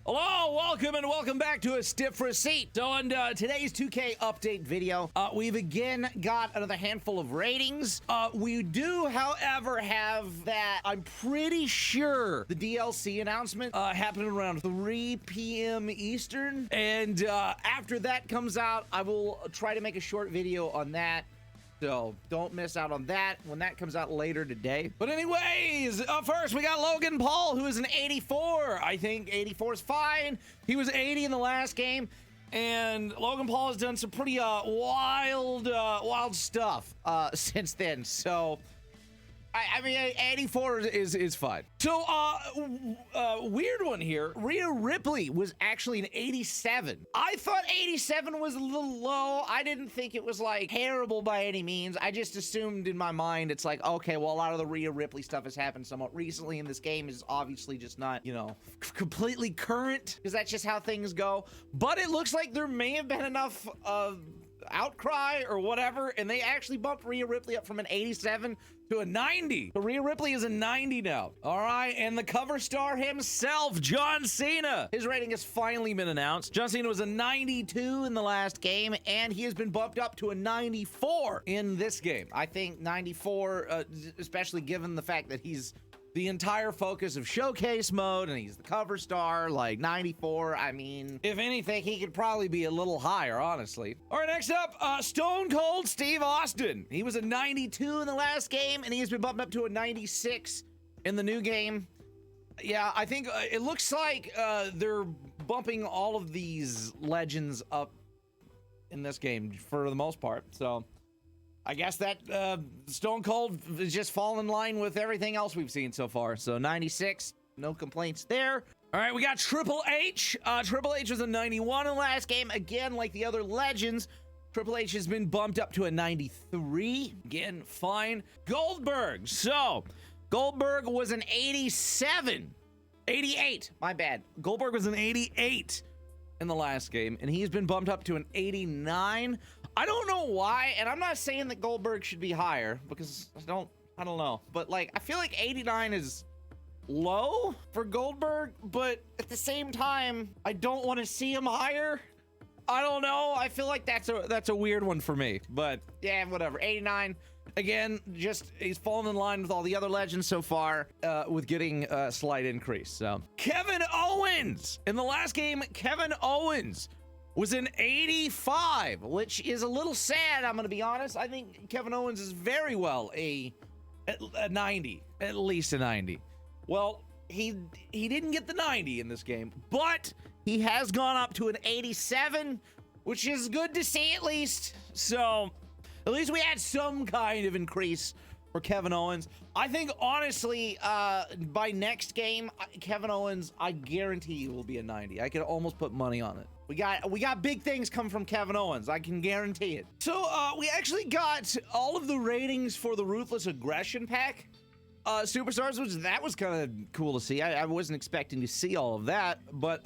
Hello, welcome back to A Stiff Receipt. So on today's 2K update video, we've again got another handful of ratings. We do, however, have that, I'm pretty sure, the DLC announcement happened around 3 p.m. Eastern. And after that comes out, I will try to make a short video on that. So don't miss out on that when that comes out later today. But anyways, first we got Logan Paul, who is an 84. I think 84 is fine. He was 80 in the last game. And Logan Paul has done some pretty wild stuff since then. So I mean, 84 is fine. So, weird one here. Rhea Ripley was actually an 87. I thought 87 was a little low. I didn't think it was, like, terrible by any means. I just assumed in my mind, it's like, okay, well, a lot of the Rhea Ripley stuff has happened somewhat recently, and this game is obviously just not, you know, completely current, because that's just how things go. But it looks like there may have been enough outcry or whatever, and they actually bumped Rhea Ripley up from an 87 to a 90. So Rhea Ripley is a 90 now. All right, and the cover star himself, John Cena. His rating has finally been announced. John Cena was a 92 in the last game, and he has been bumped up to a 94 in this game. I think 94, especially given the fact that he's the entire focus of showcase mode and he's the cover star, like 94. I mean, if anything, he could probably be a little higher, honestly. All right, next up, Stone Cold Steve Austin. He was a 92 in the last game and he's been bumped up to a 96 in the new game. Yeah, I think it looks like they're bumping all of these legends up in this game for the most part. So I guess that Stone Cold is just fall in line with everything else we've seen so far. So 96, no complaints there. All right, we got Triple H. Triple H was a 91 in the last game. Again, like the other legends, Triple H has been bumped up to a 93. Again, fine. Goldberg. So Goldberg was an 87. 88, my bad. Goldberg was an 88 in the last game, and he's been bumped up to an 89. I don't know why, and I'm not saying that Goldberg should be higher, because I don't know. But, like, I feel like 89 is low for Goldberg, but at the same time, I don't want to see him higher. I don't know. I feel like that's a weird one for me. But, yeah, whatever. 89. Again, just he's fallen in line with all the other legends so far, with getting a slight increase. So Kevin Owens. In the last game, Kevin Owens was an 85, which is a little sad, I'm going to be honest. I think Kevin Owens is very well a 90, at least a 90. Well, he didn't get the 90 in this game, but he has gone up to an 87, which is good to see at least. So at least we had some kind of increase for Kevin Owens. I think, honestly, by next game, Kevin Owens, I guarantee will be a 90. I could almost put money on it. We got big things coming from Kevin Owens. I can guarantee it. So, we actually got all of the ratings for the Ruthless Aggression pack. Superstars, which that was kind of cool to see. I wasn't expecting to see all of that, but,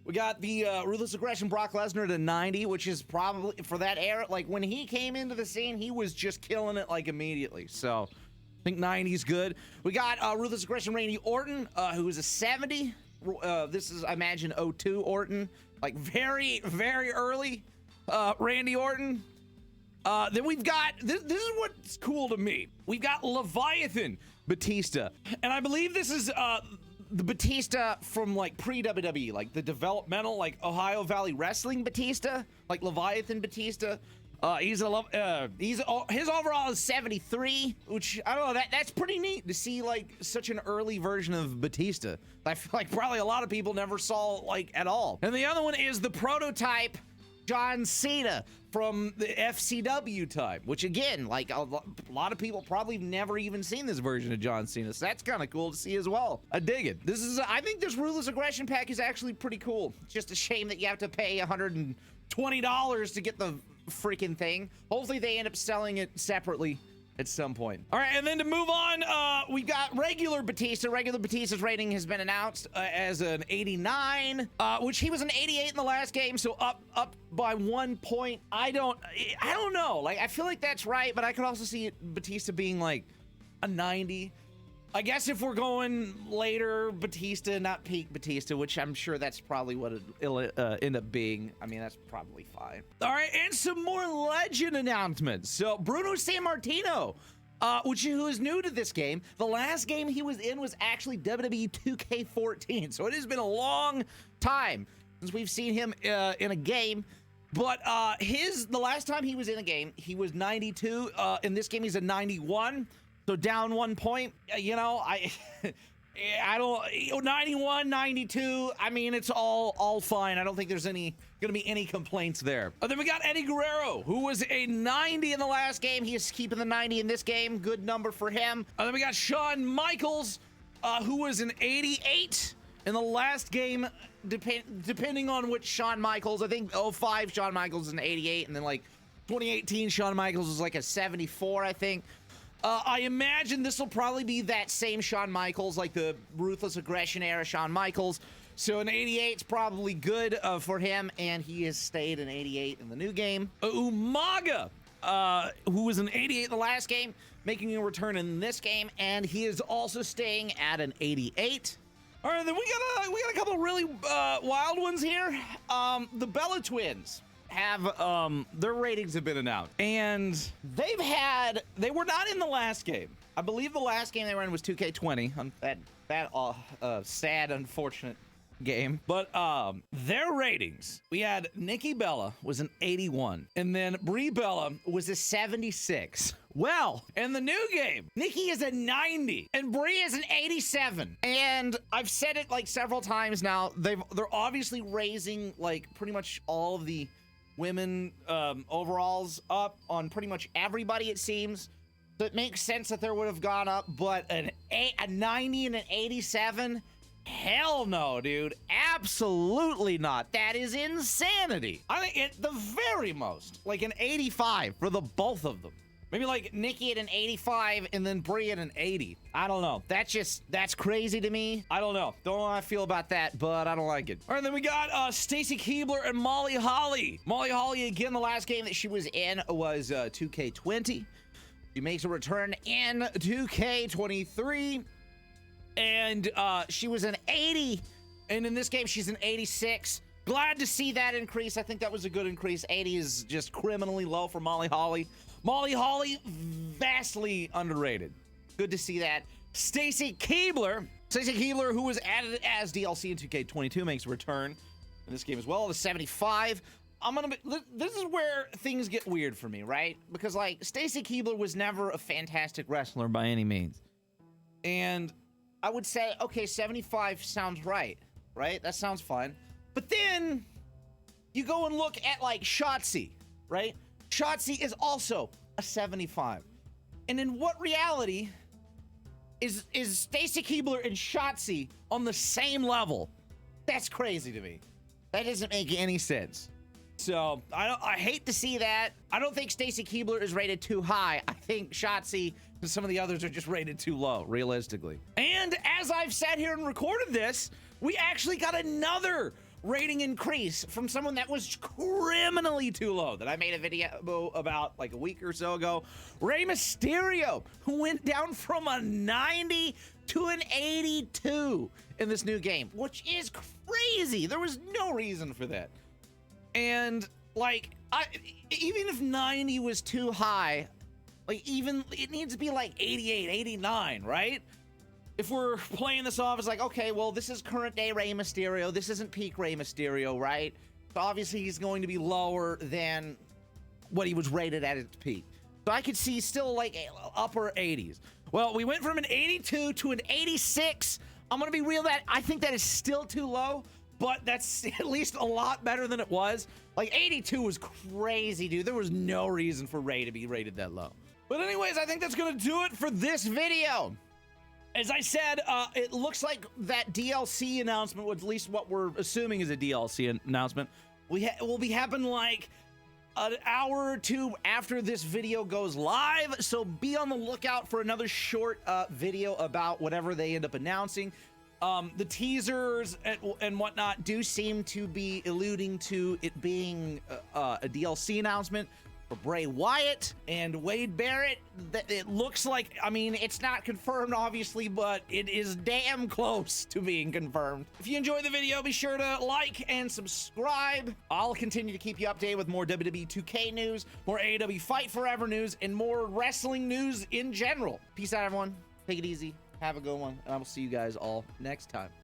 we got the Ruthless Aggression Brock Lesnar at a 90, which is probably, for that era, like, when he came into the scene, he was just killing it, like, immediately. So I think 90 is good. We got Ruthless Aggression Randy Orton, who is a 70. This is, I imagine, 02 Orton. Like, very, very early Randy Orton. Then we've got, this is what's cool to me. We've got Leviathan Batista. And I believe this is the Batista from, like, pre-WWE, like the developmental, like, Ohio Valley Wrestling Batista, like Leviathan Batista. His overall is 73, which, I don't know, that's pretty neat to see, like, such an early version of Batista. I feel like probably a lot of people never saw, like, at all. And the other one is the prototype John Cena from the FCW time, which, again, like, a lot of people probably never even seen this version of John Cena, so that's kind of cool to see as well. I dig it. I think this Ruthless Aggression pack is actually pretty cool. It's just a shame that you have to pay $120 to get the freaking thing. Hopefully they end up selling it separately at some point. All right, and then to move on, we got regular Batista. Regular Batista's rating has been announced as an 89, which he was an 88 in the last game, so up by 1 point. I don't know. Like, I feel like that's right, but I could also see Batista being like a 90. I guess if we're going later Batista, not peak Batista, which I'm sure that's probably what it'll end up being. I mean, that's probably fine. All right, and some more legend announcements. So Bruno Sammartino, who is new to this game. The last game he was in was actually WWE 2k23. So it has been a long time since we've seen him in a game. But the last time he was in a game, he was 92. In this game, he's a 91. So down 1 point. You know, I don't 91, 92. I mean, it's all fine. I don't think there's gonna be any complaints there. Then we got Eddie Guerrero, who was a 90 in the last game. He is keeping the 90 in this game. Good number for him. Then we got Shawn Michaels, who was an 88 in the last game. Depending on which Shawn Michaels, I think 05 Shawn Michaels is an 88, and then like 2018 Shawn Michaels was like a 74, I think. I imagine this will probably be that same Shawn Michaels, like the Ruthless Aggression era Shawn Michaels. So an 88 is probably good for him, and he has stayed an 88 in the new game. Umaga, who was an 88 in the last game, making a return in this game, and he is also staying at an 88. All right, then we got a couple of really wild ones here. The Bella Twins have their ratings have been announced, and they were not in the last game. I believe the last game they were in was 2K20. That sad, unfortunate game. But their ratings, we had Nikki Bella was an 81, and then Brie Bella was a 76. Well, in the new game, Nikki is a 90 and Brie is an 87. And I've said it like several times now. They're obviously raising like pretty much all of the women overalls up on pretty much everybody, it seems. So it makes sense that there would have gone up, but a 90 and an 87? Hell no, dude. Absolutely not. That is insanity. I think at the very most, like an 85 for the both of them. Maybe like Nikki at an 85 and then Brie at an 80. I don't know. That's crazy to me. I don't know. Don't know how I feel about that, but I don't like it. All right, then we got Stacy Keibler and Molly Holly. Molly Holly, again, the last game that she was in was 2K20. She makes a return in 2K23. And she was an 80. And in this game, she's an 86. Glad to see that increase. I think that was a good increase. 80 is just criminally low for Molly Holly. Molly Holly, vastly underrated. Good to see that. Stacy Keibler, who was added as DLC in 2K22, makes a return in this game as well. The 75. This is where things get weird for me, right? Because like Stacy Keibler was never a fantastic wrestler by any means, and I would say, okay, 75 sounds right? That sounds fine. But then you go and look at like Shotzi, right? Shotzi is also a 75. And in what reality is Stacy Keibler and Shotzi on the same level? That's crazy to me. That doesn't make any sense. So I hate to see that. I don't think Stacy Keibler is rated too high. I think Shotzi and some of the others are just rated too low, realistically. And as I've sat here and recorded this, we actually got another rating increase from someone that was criminally too low that I made a video about like a week or so ago. Rey Mysterio, who went down from a 90 to an 82 in this new game, which is crazy. There was no reason for that. And like, even if 90 was too high, like even it needs to be like 88, 89, right? If we're playing this off, it's like, okay, well, this is current day Rey Mysterio. This isn't peak Rey Mysterio, right? So obviously he's going to be lower than what he was rated at its peak. So I could see still like upper 80s. Well, we went from an 82 to an 86. I'm going to be real that I think that is still too low, but that's at least a lot better than it was. Like 82 was crazy, dude. There was no reason for Rey to be rated that low. But anyways, I think that's going to do it for this video. As I said, it looks like that DLC announcement, at least what we're assuming is a DLC announcement, will be happening like an hour or two after this video goes live. So be on the lookout for another short video about whatever they end up announcing. The teasers and whatnot do seem to be alluding to it being a DLC announcement. for Bray Wyatt and Wade Barrett. It looks like, I mean, it's not confirmed, obviously, but it is damn close to being confirmed. If you enjoyed the video, be sure to like and subscribe. I'll continue to keep you updated with more WWE 2K news, more AEW Fight Forever news, and more wrestling news in general. Peace out, everyone. Take it easy. Have a good one, and I will see you guys all next time.